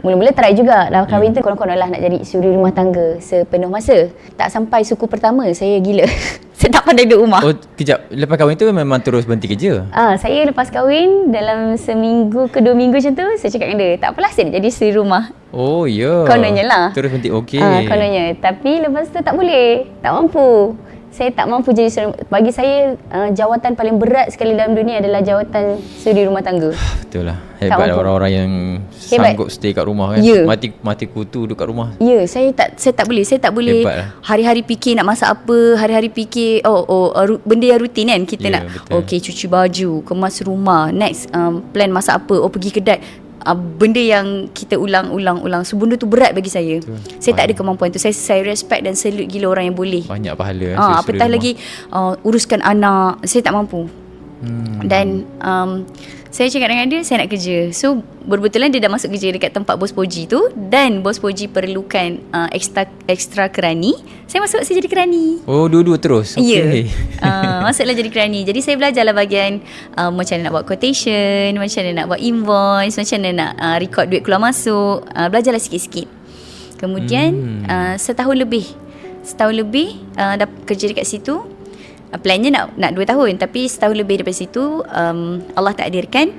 Mula-mula try juga. Dah kahwin tu konon-konon lah nak jadi suri rumah tangga sepenuh masa. Tak sampai suku pertama saya gila. Saya tak pandai duduk rumah. Oh, kejap. Lepas kahwin tu memang terus berhenti kerja? Saya lepas kahwin dalam seminggu ke 2 minggu macam tu, saya cakap dengan dia, tak apalah saya nak jadi suri rumah. Oh ya. Kononnya lah. Terus berhenti. Okey. Kononnya. Tapi lepas tu tak boleh. Tak mampu. Saya tak mampu jadi suri. Bagi saya jawatan paling berat sekali dalam dunia adalah jawatan suri rumah tangga. Betul lah. Hebat lah orang-orang yang sanggup stay kat rumah kan. Mati kutu duduk kat rumah. Ya, saya tak boleh. Saya tak boleh hari-hari fikir nak masak apa, hari-hari fikir benda yang rutin kan. Kita nak okey cuci baju, kemas rumah, next plan masak apa, pergi kedai. Benda yang kita ulang-ulang. So benda tu berat bagi saya. Saya tak ada kemampuan tu. Saya respect dan salute gila orang yang boleh. Banyak pahala. Apatah lagi uruskan anak. Saya tak mampu. Dan saya cakap dengan dia, saya nak kerja. So berbetulan dia dah masuk kerja dekat tempat bos Poji tu. Dan bos Poji perlukan ekstra kerani. Saya masuk, saya jadi kerani. Oh, dua-dua terus? Okay. Masuklah jadi kerani. Jadi saya belajarlah bahagian macam mana nak buat quotation, macam mana nak buat invoice, macam mana nak record duit keluar masuk. Belajarlah sikit-sikit. Kemudian setahun lebih dah kerja dekat situ. Plannya nak 2 tahun, tapi setahun lebih daripada situ Allah takdirkan